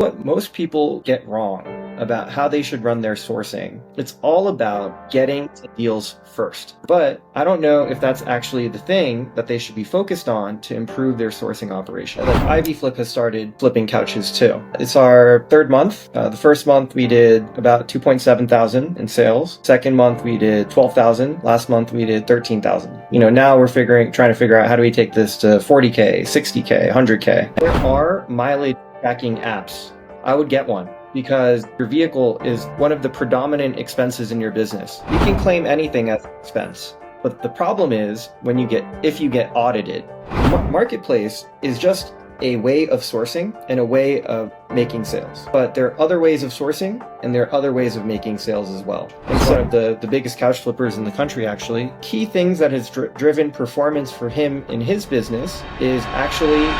What most people get wrong about how they should run their sourcing, it's all about getting to deals first. But I don't know if that's actually the thing that they should be focused on to improve their sourcing operation. Like IvyFlip has started flipping couches too. It's our third month. The first month we did about 2.7 thousand in sales. Second month we did 12,000. Last month we did 13,000. Now we're trying to figure out how do we take this to 40K, 60K, 100K. There are mileage tracking apps. I would get one because your vehicle is one of the predominant expenses in your business. You can claim anything as an expense, but the problem is if you get audited. Marketplace is just a way of sourcing and a way of making sales. But there are other ways of sourcing and there are other ways of making sales as well. And one of the biggest couch flippers in the country, actually, key things that has driven performance for him in his business is actually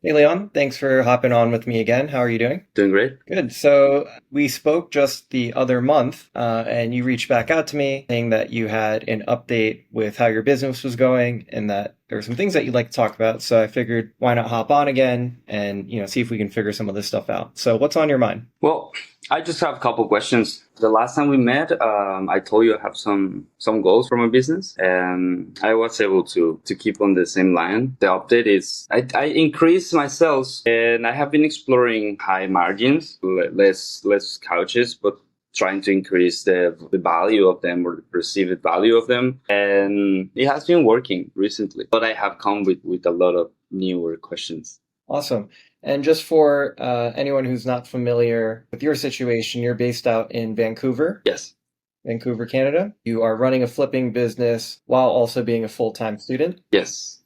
Hey Leon, thanks for hopping on with me again. How are you doing? Doing great. Good. So we spoke just the other month, and you reached back out to me saying that you had an update with how your business was going and that there were some things that you'd like to talk about. So I figured why not hop on again and see if we can figure some of this stuff out. So what's on your mind? Well, I just have a couple questions. The last time we met, I told you I have some goals for my business, and I was able to keep on the same line. The update is I increased my sales, and I have been exploring high margins, less couches, but trying to increase the value of them or the perceived value of them, and it has been working recently. But I have come with a lot of newer questions. Awesome. And just for anyone who's not familiar with your situation, you're based out in Vancouver. Yes. Vancouver, Canada. You are running a flipping business while also being a full-time student. Yes.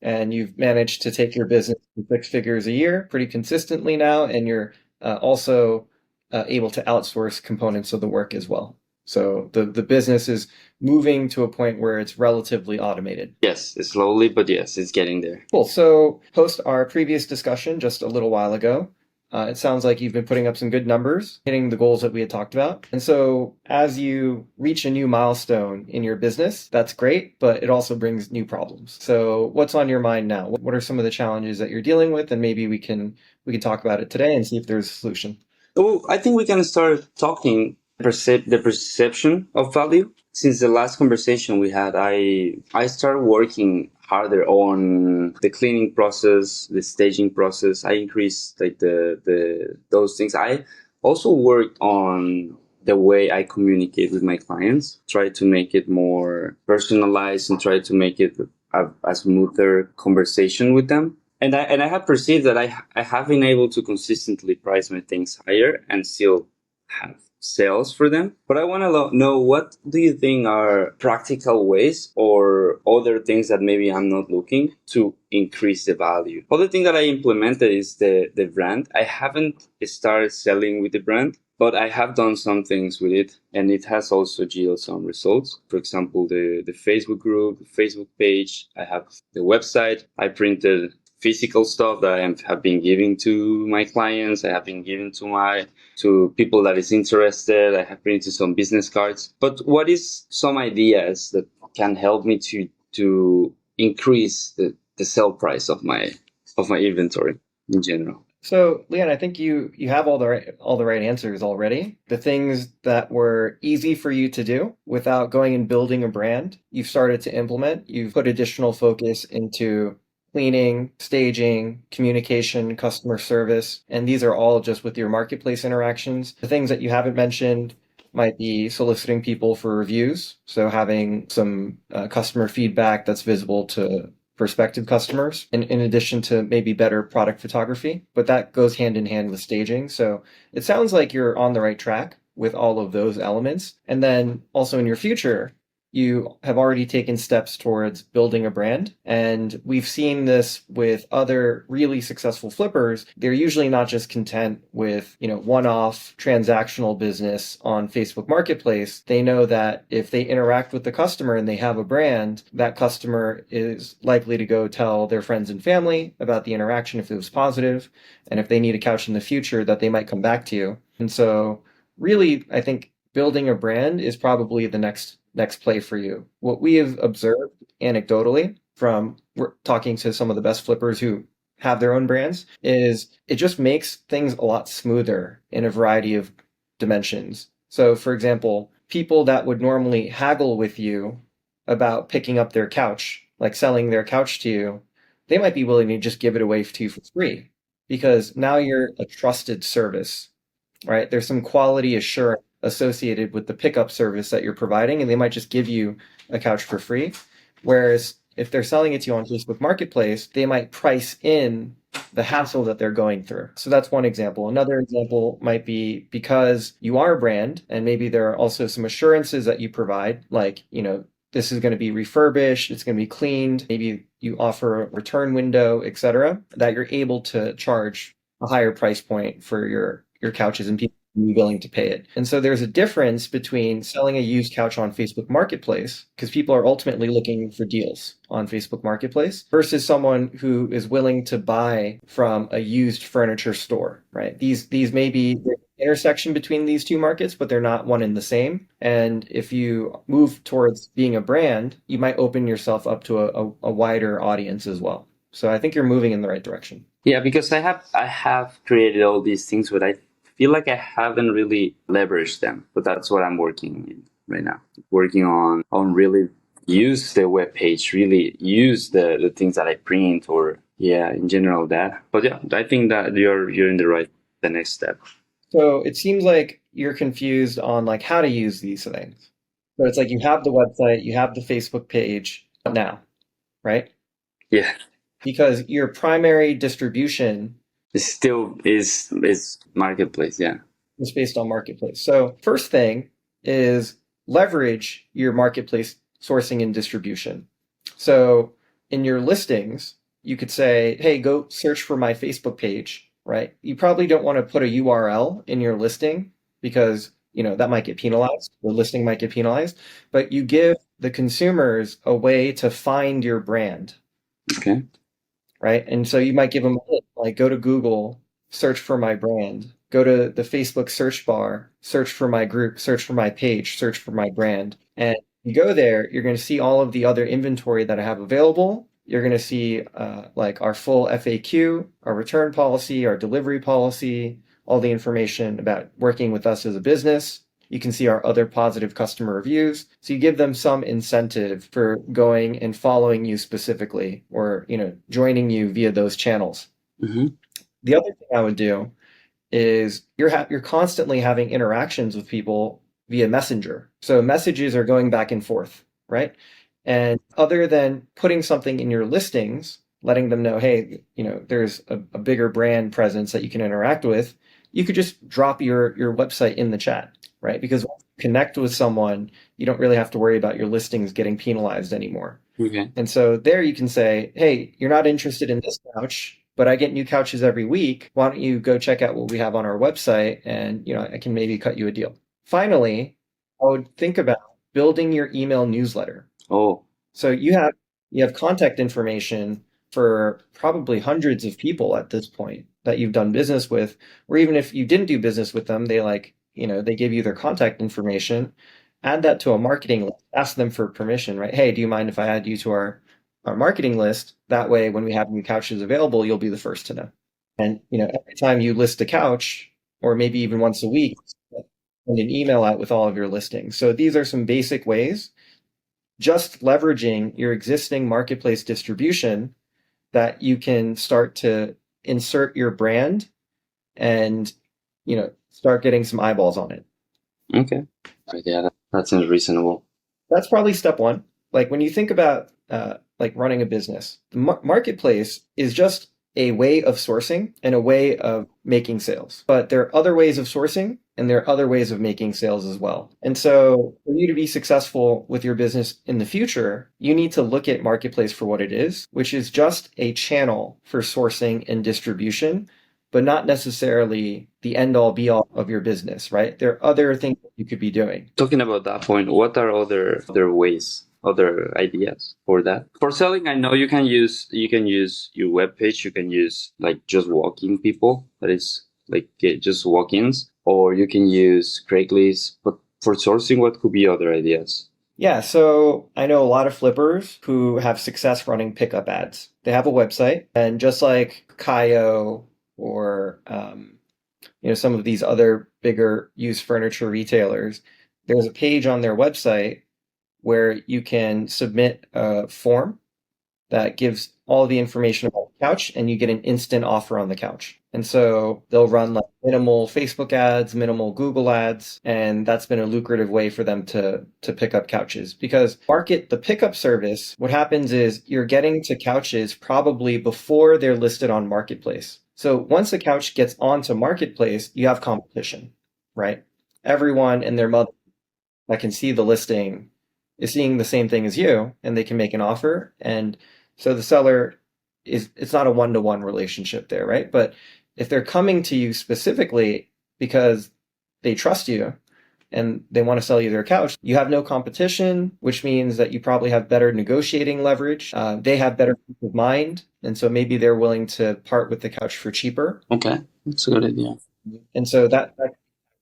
And you've managed to take your business to 6 figures a year pretty consistently now, and you're also able to outsource components of the work as well. So the business is moving to a point where it's relatively automated. Yes, it's slowly, but yes, it's getting there. Cool. So post our previous discussion just a little while ago, it sounds like you've been putting up some good numbers, hitting the goals that we had talked about. And so as you reach a new milestone in your business, that's great, but it also brings new problems. So what's on your mind now? What are some of the challenges that you're dealing with? And maybe we can talk about it today and see if there's a solution. Oh, I think we can start talking the perception of value. Since the last conversation we had, I started working harder on the cleaning process, the staging process. I increased like those things. I also worked on the way I communicate with my clients, try to make it more personalized and try to make it a smoother conversation with them. And I have perceived that I have been able to consistently price my things higher and still have sales for them. But I want to know, what do you think are practical ways or other things that maybe I'm not looking to increase the value? Other thing that I implemented is the brand. I haven't started selling with the brand, but I have done some things with it, and it has also yielded some results. For example, the Facebook group, the Facebook page. I have the website. I printed physical stuff that I have been giving to my clients. I have been giving to people that is interested. I have printed some business cards. But what is some ideas that can help me to increase the sell price of my inventory in general? So, Leon, I think you have all the right answers already. The things that were easy for you to do without going and building a brand, you've started to implement. You've put additional focus into cleaning, staging, communication, customer service, and these are all just with your marketplace interactions. The things that you haven't mentioned might be soliciting people for reviews, so having some customer feedback that's visible to prospective customers, in addition to maybe better product photography, but that goes hand in hand with staging. So it sounds like you're on the right track with all of those elements. And then also in your future, you have already taken steps towards building a brand. And we've seen this with other really successful flippers. They're usually not just content with, one-off transactional business on Facebook Marketplace. They know that if they interact with the customer and they have a brand, that customer is likely to go tell their friends and family about the interaction if it was positive. And if they need a couch in the future, that they might come back to you. And so really, I think building a brand is probably the next next play for you. What we have observed anecdotally from talking to some of the best flippers who have their own brands is it just makes things a lot smoother in a variety of dimensions. So, for example, people that would normally haggle with you about picking up their couch, like selling their couch to you, they might be willing to just give it away to you for free because now you're a trusted service, right? There's some quality assurance associated with the pickup service that you're providing, and they might just give you a couch for free. Whereas if they're selling it to you on Facebook Marketplace, they might price in the hassle that they're going through. So that's one example. Another example might be because you are a brand and maybe there are also some assurances that you provide, like, this is going to be refurbished, it's going to be cleaned, maybe you offer a return window, etc., that you're able to charge a higher price point for your couches and people be willing to pay it. And so there's a difference between selling a used couch on Facebook Marketplace, because people are ultimately looking for deals on Facebook Marketplace, versus someone who is willing to buy from a used furniture store, right? These may be the intersection between these two markets, but they're not one and the same. And if you move towards being a brand, you might open yourself up to a wider audience as well. So I think you're moving in the right direction. Yeah, because I have created all these things, but I feel like I haven't really leveraged them. But that's what I'm working in right now. Working on really use the web page, really use the things that I print, or in general that. But yeah, I think that you're in the next step. So it seems like you're confused on like how to use these things. So it's like you have the website, you have the Facebook page now, right? Yeah. Because your primary distribution It still is marketplace, yeah. is based on marketplace. So first thing is leverage your marketplace sourcing and distribution. So in your listings, you could say, hey, go search for my Facebook page, right? You probably don't want to put a URL in your listing because that might get penalized. The listing might get penalized, but you give the consumers a way to find your brand. Okay. Right? And so you might give them like go to Google, search for my brand, go to the Facebook search bar, search for my group, search for my page, search for my brand. And you go there, you're going to see all of the other inventory that I have available. You're going to see like our full FAQ, our return policy, our delivery policy, all the information about working with us as a business. You can see our other positive customer reviews. So you give them some incentive for going and following you specifically, or joining you via those channels. Mm-hmm. The other thing I would do is you're constantly having interactions with people via Messenger. So messages are going back and forth, right? And other than putting something in your listings, letting them know, hey, there's a bigger brand presence that you can interact with, you could just drop your website in the chat, right? Because once you connect with someone, you don't really have to worry about your listings getting penalized anymore. Okay. And so there you can say, hey, you're not interested in this couch, but I get new couches every week. Why don't you go check out what we have on our website, and I can maybe cut you a deal. Finally, I would think about building your email newsletter. Oh. So you have contact information for probably hundreds of people at this point that you've done business with, or even if you didn't do business with them, they give you their contact information. Add that to a marketing list, ask them for permission, right? Hey, do you mind if I add you to our marketing list? That way, when we have new couches available, you'll be the first to know. And, every time you list a couch, or maybe even once a week, send an email out with all of your listings. So these are some basic ways, just leveraging your existing marketplace distribution, that you can start to insert your brand and, start getting some eyeballs on it. Okay. Yeah, that seems reasonable. That's probably step one. Like when you think about like running a business, the marketplace is just a way of sourcing and a way of making sales. But there are other ways of sourcing and there are other ways of making sales as well. And so for you to be successful with your business in the future, you need to look at marketplace for what it is, which is just a channel for sourcing and distribution, but not necessarily the end all be all of your business, right? There are other things that you could be doing. Talking about that point, what are other ways, other ideas for that? For selling, I know you can use your web page, you can use like just walk-in people, that is like just walk-ins, or you can use Craigslist. But for sourcing, what could be other ideas? Yeah, so I know a lot of flippers who have success running pickup ads. They have a website, and just like Kayo or some of these other bigger used furniture retailers, there's a page on their website where you can submit a form that gives all the information about the couch and you get an instant offer on the couch. And so they'll run like minimal Facebook ads, minimal Google ads, and that's been a lucrative way for them to pick up couches. Because market the pickup service, what happens is you're getting to couches probably before they're listed on Marketplace. So once a couch gets onto Marketplace, you have competition, right? Everyone and their mother that can see the listing is seeing the same thing as you and they can make an offer. And so the seller it's not a one-to-one relationship there, right? But if they're coming to you specifically because they trust you and they want to sell you their couch, you have no competition, which means that you probably have better negotiating leverage. They have better peace of mind. And so maybe they're willing to part with the couch for cheaper. Okay, that's a good idea. And so I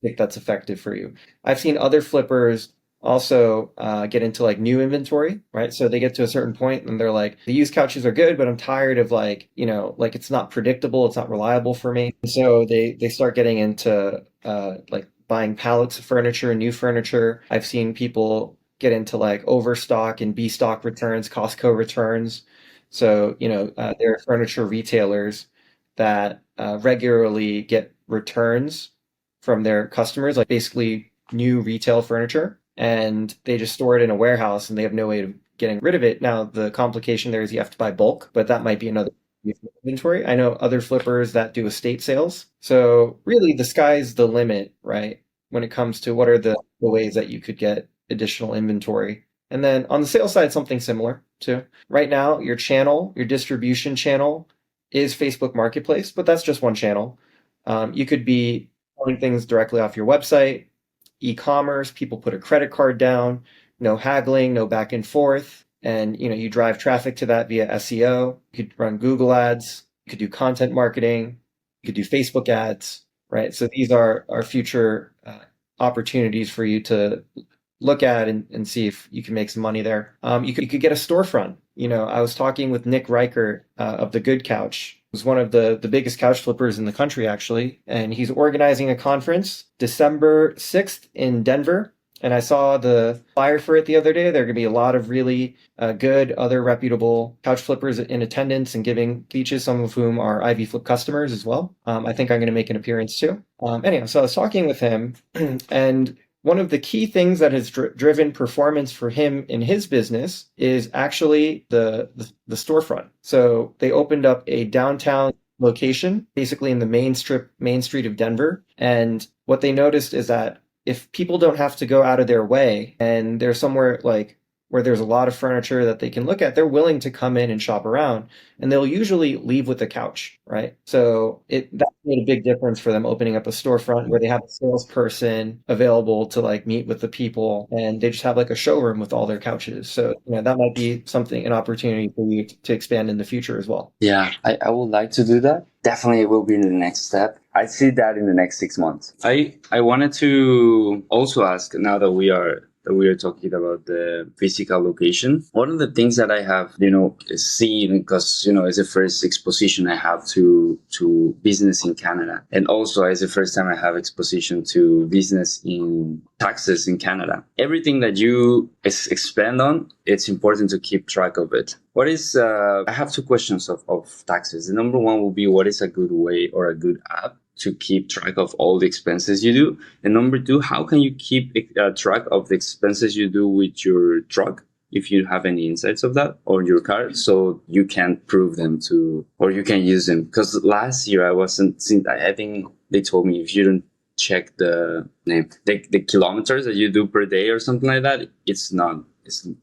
think that's effective for you. I've seen other flippers also get into like new inventory, right? So they get to a certain point and they're like, the used couches are good, but I'm tired of like, like it's not predictable, it's not reliable for me. And so they start getting into like buying pallets of furniture and new furniture. I've seen people get into like overstock and B stock returns, Costco returns. So, there are furniture retailers that regularly get returns from their customers, like basically new retail furniture, and they just store it in a warehouse and they have no way of getting rid of it. Now, the complication there is you have to buy bulk, but that might be another inventory. I know other flippers that do estate sales. So really the sky's the limit, right? When it comes to what are the ways that you could get additional inventory. And then on the sales side, something similar too. Right now, your distribution channel is Facebook Marketplace, but that's just one channel. You could be selling things directly off your website, e-commerce, people put a credit card down, no haggling, no back and forth. And you drive traffic to that via SEO. You could run Google ads, you could do content marketing, you could do Facebook ads, right? So these are future opportunities for you to look at and see if you can make some money there. You could get a storefront. I was talking with Nick Reichert of the Good Couch. He's one of the biggest couch flippers in the country, actually, and he's organizing a conference December 6th in Denver. And I saw the flyer for it the other day. There are going to be a lot of really good other reputable couch flippers in attendance and giving speeches, some of whom are IvyFlip customers as well. I think I'm going to make an appearance too. Anyhow, so I was talking with him, and one of the key things that has driven performance for him in his business is actually the storefront. So they opened up a downtown location, basically in the main street of Denver. And what they noticed is that if people don't have to go out of their way and there's somewhere like where there's a lot of furniture that they can look at, they're willing to come in and shop around, and they'll usually leave with a couch, right? So that made a big difference for them opening up a storefront where they have a salesperson available to like meet with the people, and they just have like a showroom with all their couches. So that might be an opportunity for you to expand in the future as well. Yeah, I would like to do that. Definitely it will be the next step. I see that in the next 6 months. I wanted to also ask, now that we are talking about the physical location, one of the things that I have, seen, because, it's the first exposition I have to business in Canada. And also it's the first time I have exposition to business in taxes in Canada. Everything that you expand on, it's important to keep track of it. I have two questions of taxes. The number one will be, what is a good way or a good app to keep track of all the expenses you do? And number two, how can you keep track of the expenses you do with your truck, if you have any insights of that, or your car, so you can prove them or you can use them? Because last year I think they told me if you don't check the kilometers that you do per day or something like that,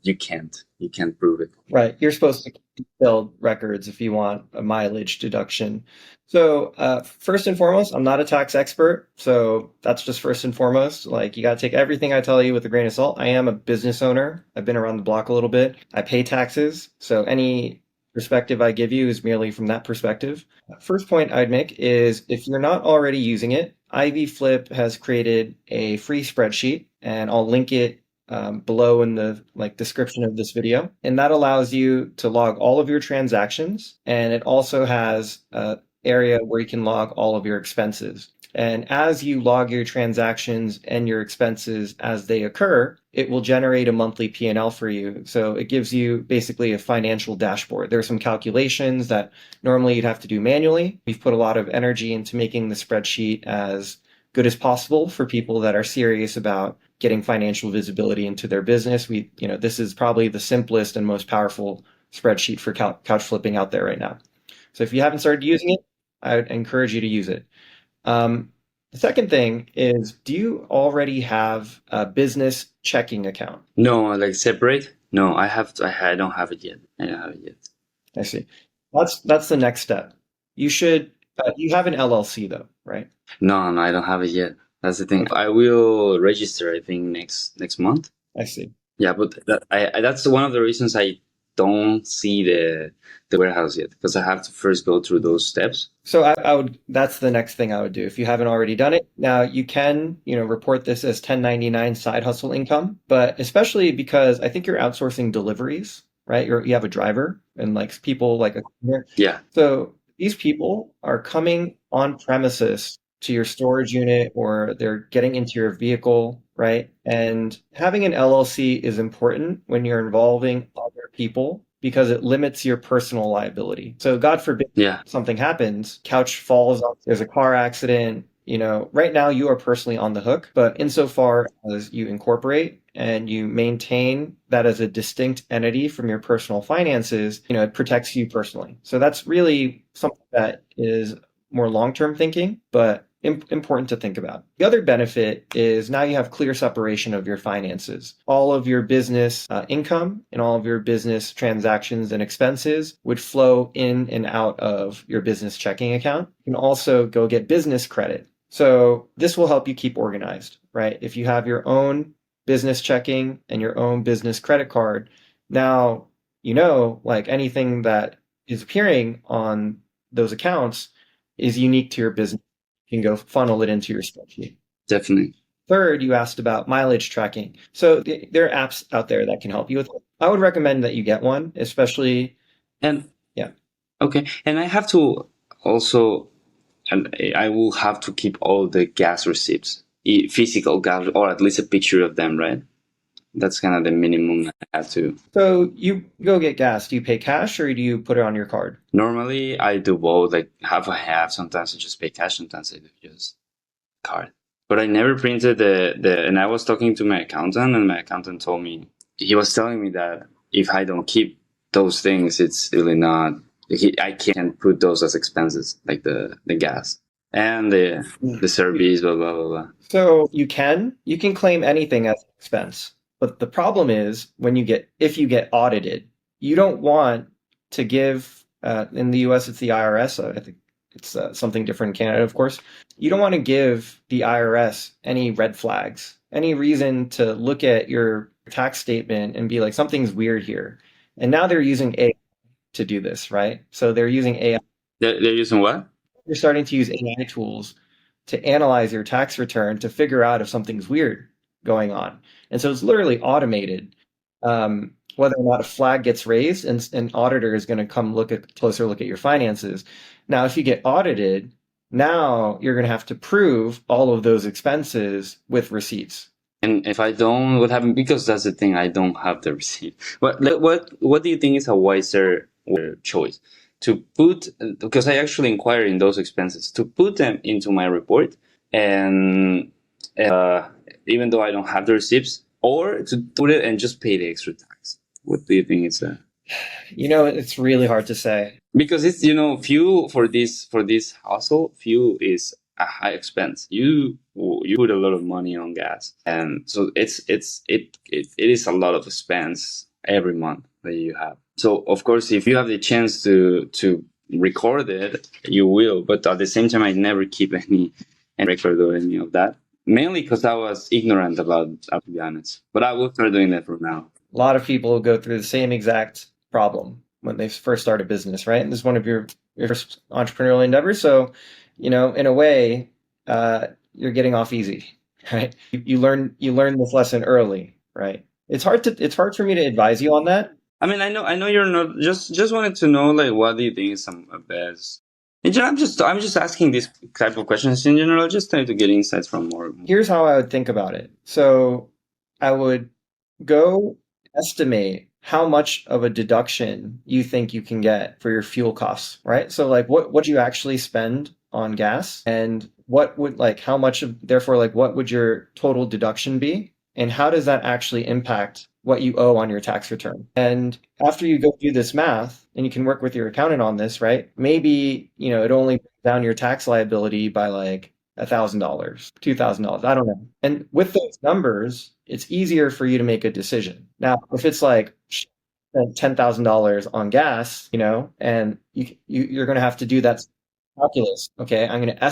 you can't prove it. Right. You're supposed to build records if you want a mileage deduction. So first and foremost, I'm not a tax expert. So that's just first and foremost. Like, you got to take everything I tell you with a grain of salt. I am a business owner. I've been around the block a little bit. I pay taxes. So any perspective I give you is merely from that perspective. First point I'd make is, if you're not already using it, IvyFlip has created a free spreadsheet, and I'll link it below in the description of this video, and that allows you to log all of your transactions, and it also has an area where you can log all of your expenses. And as you log your transactions and your expenses as they occur, it will generate a monthly P&L for you. So it gives you basically a financial dashboard. There are some calculations that normally you'd have to do manually. We've put a lot of energy into making the spreadsheet as good as possible for people that are serious about getting financial visibility into their business. This is probably the simplest and most powerful spreadsheet for couch flipping out there right now. So if you haven't started using it, I would encourage you to use it. The second thing is, do you already have a business checking account? No, like separate? No, I don't have it yet. I don't have it yet. I see. That's the next step. You should, you have an LLC though, right? No, I don't have it yet. That's the thing. I will register, I think, next month. I see. Yeah, but that's one of the reasons I don't see the warehouse yet, because I have to first go through those steps. So that's the next thing I would do if you haven't already done it. Now you can, report this as 1099 side hustle income, but especially because I think you're outsourcing deliveries, right? You have a driver and people like a cleaner. Yeah. So these people are coming on premises to your storage unit, or they're getting into your vehicle, right? And having an LLC is important when you're involving other people because it limits your personal liability. So God forbid something happens, couch falls off, there's a car accident, right now you are personally on the hook, but insofar as you incorporate and you maintain that as a distinct entity from your personal finances, it protects you personally. So that's really something that is more long-term thinking, but important to think about. The other benefit is now you have clear separation of your finances. All of your business income and all of your business transactions and expenses would flow in and out of your business checking account. You can also go get business credit. So this will help you keep organized, right? If you have your own business checking and your own business credit card, now anything that is appearing on those accounts is unique to your business. You can go funnel it into your spreadsheet. Definitely. Third, you asked about mileage tracking. So there are apps out there that can help you with it. I would recommend that you get one, especially. And yeah. Okay. And I have to also, and I will have to keep all the gas receipts, physical gas, or at least a picture of them, right? That's kind of the minimum I have to. So you go get gas. Do you pay cash or do you put it on your card? Normally, I do both, like half a half. Sometimes I just pay cash, sometimes I do just card. But I never printed and I was talking to my accountant, and my accountant told me, he was telling me that if I don't keep those things, it's really not, I can't put those as expenses, like the gas and the service, blah, blah, blah, blah. So you can claim anything as an expense. But the problem is if you get audited, you don't want to give, in the US, it's the IRS. I think it's something different in Canada, of course. You don't want to give the IRS any red flags, any reason to look at your tax statement and be like, something's weird here. And now they're using AI to do this, right? So they're using AI. They're using what? You're starting to use AI tools to analyze your tax return to figure out if something's weird going on. And so it's literally automated. Whether or not a flag gets raised, and an auditor is going to come closer look at your finances. Now, if you get audited, now you're going to have to prove all of those expenses with receipts. And if I don't, what happens? Because that's the thing, I don't have the receipt. What do you think is a wiser choice? To put, because I actually inquire in those expenses, to put them into my report, and even though I don't have the receipts, or to put it and just pay the extra tax? What do you think is that? It's really hard to say. Because it's, fuel for this household, fuel is a high expense. You put a lot of money on gas, and so it is a lot of expense every month that you have. So of course, if you have the chance to record it, you will. But at the same time, I never keep any record or any of that. Mainly because I was ignorant about, to be honest. But I will start doing that from now. A lot of people go through the same exact problem when they first start a business, right? And this is one of your first entrepreneurial endeavors. So, in a way, you're getting off easy, right? You learn this lesson early, right? it's hard for me to advise you on that. I mean, I know you're not just wanted to know like what do you think is some best. In general, I'm just asking these type of questions in general, just trying to get insights from more. Here's how I would think about it. So I would go estimate how much of a deduction you think you can get for your fuel costs, right? So like what do you actually spend on gas, and what would like how much of therefore like what would your total deduction be, and how does that actually impact what you owe on your tax return? And after you go do this math, and you can work with your accountant on this, right? Maybe, it only brings down your tax liability by like $1,000, $2,000. I don't know. And with those numbers, it's easier for you to make a decision. Now, if it's like $10,000 on gas, and you're going to have to do that calculus. Okay, I'm going to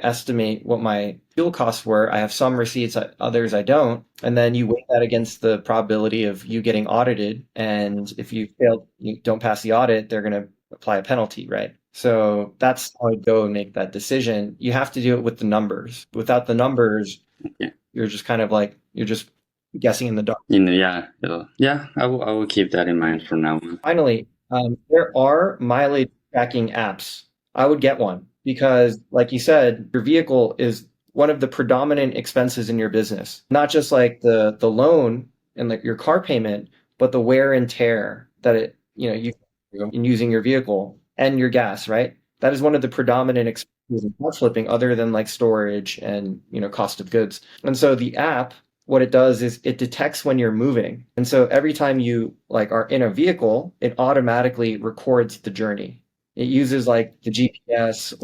estimate what my fuel costs were. I have some receipts, others I don't. And then you weigh that against the probability of you getting audited. And if you don't pass the audit, they're going to apply a penalty, right? So that's how I'd go and make that decision. You have to do it with the numbers. Without the numbers, Yeah. you're just kind of like, you're just guessing in the dark. Yeah. I will keep that in mind from now on. Finally, there are mileage tracking apps. I would get one because, like you said, your vehicle is one of the predominant expenses in your business. Not just like the loan and like your car payment, but the wear and tear that you in using your vehicle and your gas, right? That is one of the predominant expenses in car flipping, other than like storage and cost of goods. And so the app, what it does is it detects when you're moving. And so every time you like are in a vehicle, it automatically records the journey. It uses like the GPS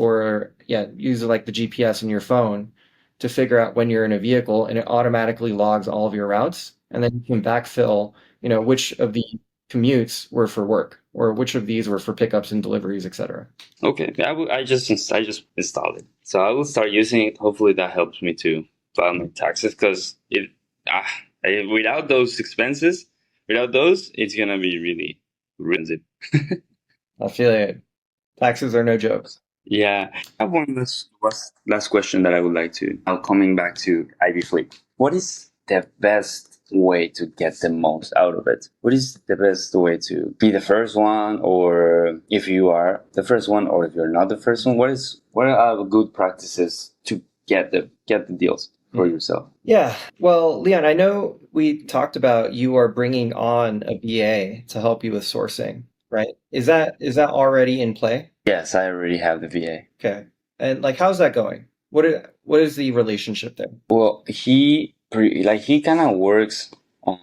uses like the GPS in your phone to figure out when you're in a vehicle, and it automatically logs all of your routes. And then you can backfill, which of the commutes were for work or which of these were for pickups and deliveries, etc. Okay, I just installed it, so I will start using it. Hopefully, that helps me to file my taxes because without those expenses, it's gonna be really expensive. I feel it. Taxes are no jokes. Yeah, I have one last question that I would like to. Now coming back to IvyFlip, what is the best way to get the most out of it? What is the best way to be the first one, or if you are the first one, or if you're not the first one? What are good practices to get the deals for yourself? Yeah. Well, Leon, I know we talked about you are bringing on a VA to help you with sourcing, right? Is that already in play? Yes, I already have the VA. Okay. And like, how's that going? What is the relationship there? Well, he kind of works on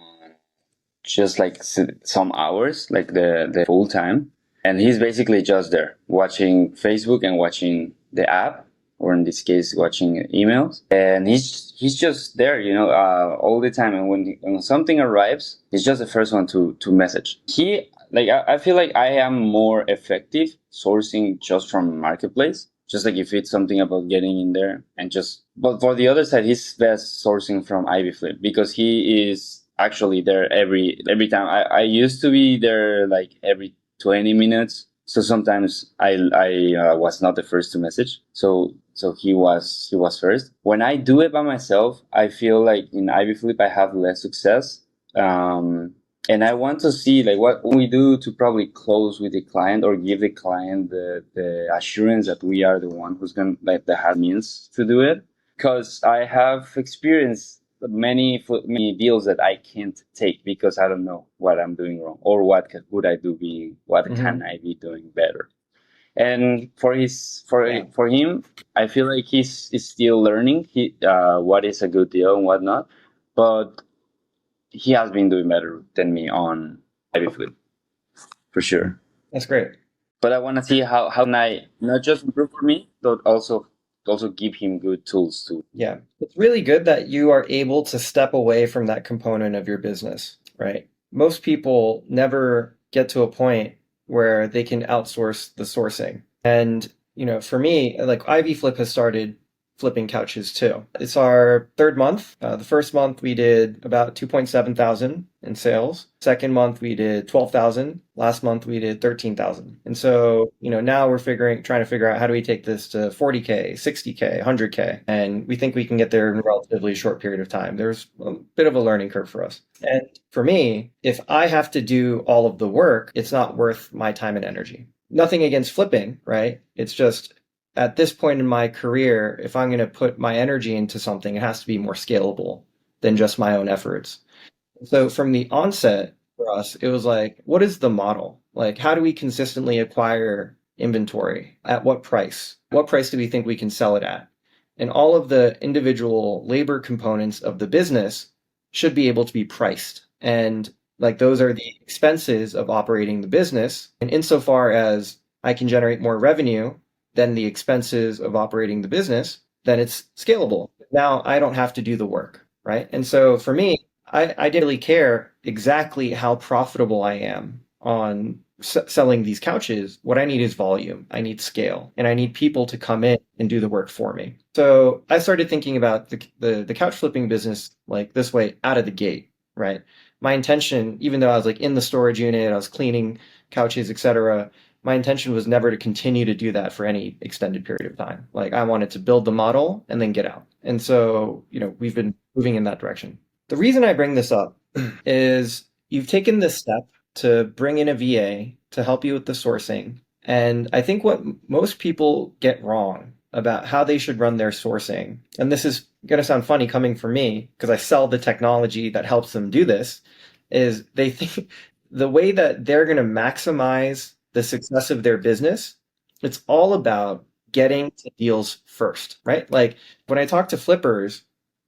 just like some hours, like the full time, and he's basically just there watching Facebook and watching the app, or in this case, watching emails, and he's just there, all the time. And when something arrives, he's just the first one to message. I feel like I am more effective sourcing just from marketplace. Just like if it's something about getting in there but for the other side, he's best sourcing from IvyFlip because he is actually there every time. I used to be there like every 20 minutes. So sometimes I was not the first to message. So he was first. When I do it by myself, I feel like in IvyFlip I have less success. And I want to see like what we do to probably close with the client or give the client the assurance that we are the one who's going to that has means to do it. Because I have experienced many deals that I can't take because I don't know what I'm doing wrong or what could I do can I be doing better. And for him, I feel like he's still learning what is a good deal and what not. But he has been doing better than me on IvyFlip, for sure. That's great. But I want to see how can I not just improve for me, but also give him good tools too. Yeah. It's really good that you are able to step away from that component of your business, right? Most people never get to a point where they can outsource the sourcing. And, for me, like IvyFlip has started flipping couches too. It's our third month. The first month we did about 2.7 thousand in sales. Second month we did 12,000. Last month we did 13,000. And so, now we're trying to figure out how do we take this to 40K, 60K, 100K. And we think we can get there in a relatively short period of time. There's a bit of a learning curve for us. And for me, if I have to do all of the work, it's not worth my time and energy. Nothing against flipping, right? It's just at this point in my career, if I'm going to put my energy into something, it has to be more scalable than just my own efforts. So from the onset for us, it was like, what is the model? Like, how do we consistently acquire inventory? At what price? What price do we think we can sell it at? And all of the individual labor components of the business should be able to be priced. And like those are the expenses of operating the business. And insofar as I can generate more revenue than the expenses of operating the business, then it's scalable. Now I don't have to do the work, right? And so for me, I didn't really care exactly how profitable I am on selling these couches. What I need is volume. I need scale, and I need people to come in and do the work for me. So I started thinking about the couch flipping business like this way out of the gate, right? My intention, even though I was like in the storage unit, I was cleaning couches, etc., my intention was never to continue to do that for any extended period of time. Like I wanted to build the model and then get out. And so, we've been moving in that direction. The reason I bring this up is you've taken this step to bring in a VA to help you with the sourcing. And I think what most people get wrong about how they should run their sourcing, and this is going to sound funny coming from me because I sell the technology that helps them do this, is they think the way that they're going to maximize the success of their business, it's all about getting to deals first, right? Like when I talk to flippers,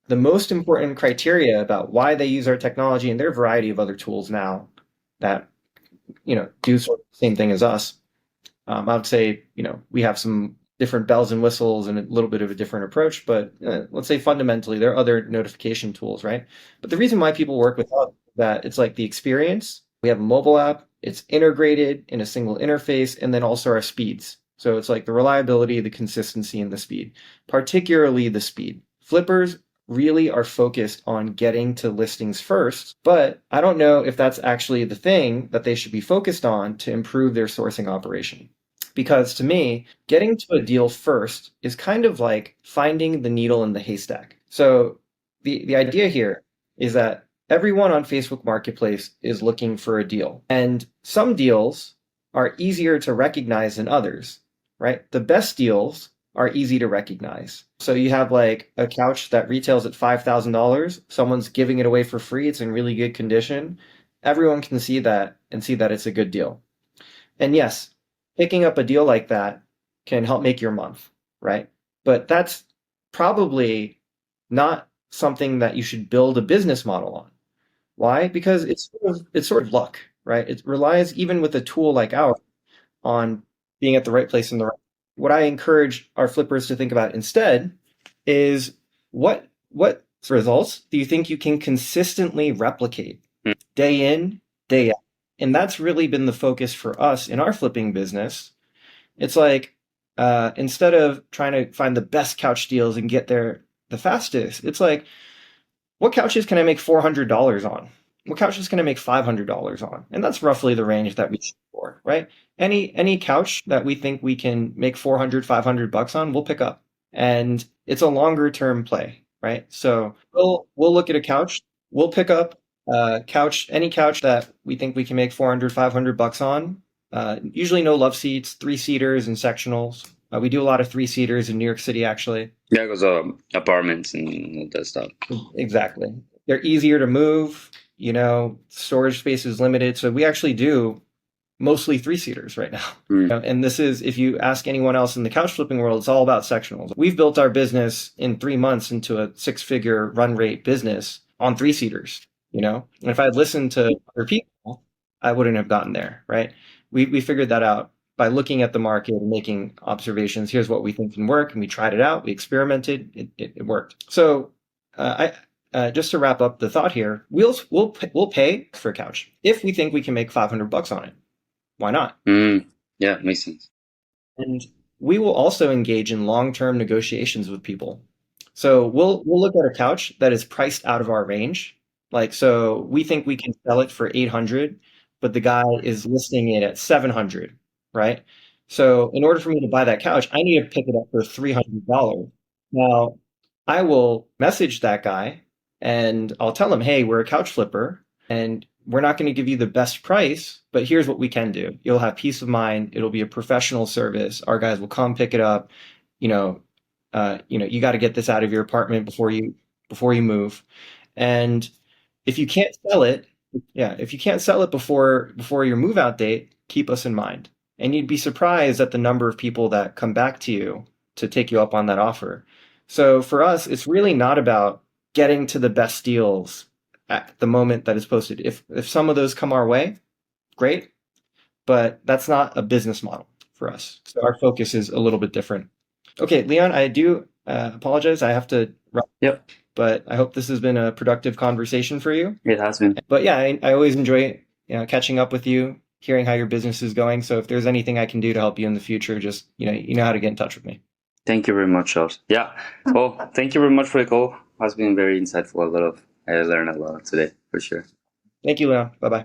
the most important criteria about why they use our technology, and there are a variety of other tools now that do sort of the same thing as us. I would say we have some different bells and whistles and a little bit of a different approach, but let's say fundamentally there are other notification tools, right? But the reason why people work with us is that it's like the experience. We have a mobile app, it's integrated in a single interface, and then also our speeds. So it's like the reliability, the consistency, and the speed, particularly the speed. Flippers really are focused on getting to listings first, but I don't know if that's actually the thing that they should be focused on to improve their sourcing operation. Because to me, getting to a deal first is kind of like finding the needle in the haystack. So the idea here is that everyone on Facebook Marketplace is looking for a deal. And some deals are easier to recognize than others, right? The best deals are easy to recognize. So you have like a couch that retails at $5,000. Someone's giving it away for free. It's in really good condition. Everyone can see that and see that it's a good deal. And yes, picking up a deal like that can help make your month, right? But that's probably not something that you should build a business model on. Why? Because it's sort of luck, right? It relies, even with a tool like ours, on being at the right place in the right. What I encourage our flippers to think about instead is what results do you think you can consistently replicate day in, day out? And that's really been the focus for us in our flipping business. It's like instead of trying to find the best couch deals and get there the fastest, it's like, what couches can I make $400 on? What couches can I make $500 on? And that's roughly the range that we shoot for, right? Any couch that we think we can make 400, $500 on, we'll pick up. And it's a longer term play, right? So we'll look at a couch, we'll pick up any couch that we think we can make 400, $500 on. Usually no love seats, 3-seaters and sectionals. We do a lot of 3-seaters in New York City, actually. Yeah, because apartments and all that stuff. Exactly. They're easier to move. Storage space is limited. So we actually do mostly 3-seaters right now. And this is, if you ask anyone else in the couch flipping world, it's all about sectionals. We've built our business in 3 months into a 6-figure run rate business on 3-seaters, And if I had listened to other people, I wouldn't have gotten there, right? We figured that out by looking at the market and making observations. Here's what we think can work. And we tried it out. We experimented. It worked. So just to wrap up the thought here, we'll pay for a couch if we think we can make $500 on it. Why not? Yeah, makes sense. And we will also engage in long-term negotiations with people. So we'll look at a couch that is priced out of our range. Like, so we think we can sell it for 800, but the guy is listing it at 700, right? So in order for me to buy that couch, I need to pick it up for $300. Now, I will message that guy and I'll tell him, hey, we're a couch flipper and we're not going to give you the best price, but here's what we can do. You'll have peace of mind. It'll be a professional service. Our guys will come pick it up. You know, you got to get this out of your apartment before you move. And if you can't sell it, yeah, if you can't sell it before your move out date, keep us in mind. And you'd be surprised at the number of people that come back to you to take you up on that offer. So for us, it's really not about getting to the best deals at the moment that is posted. If some of those come our way, great, but that's not a business model for us. So our focus is a little bit different. Okay, Leon, I do apologize. I have to run, Yep, but I hope this has been a productive conversation for you. it has been. But yeah, I always enjoy catching up with you, hearing how your business is going. So if there's anything I can do to help you in the future, just you know how to get in touch with me. Thank you very much, Charles. Yeah. Well, thank you very much for the call. It has been very insightful. I learned a lot today, for sure. Thank you, Leon. Bye bye.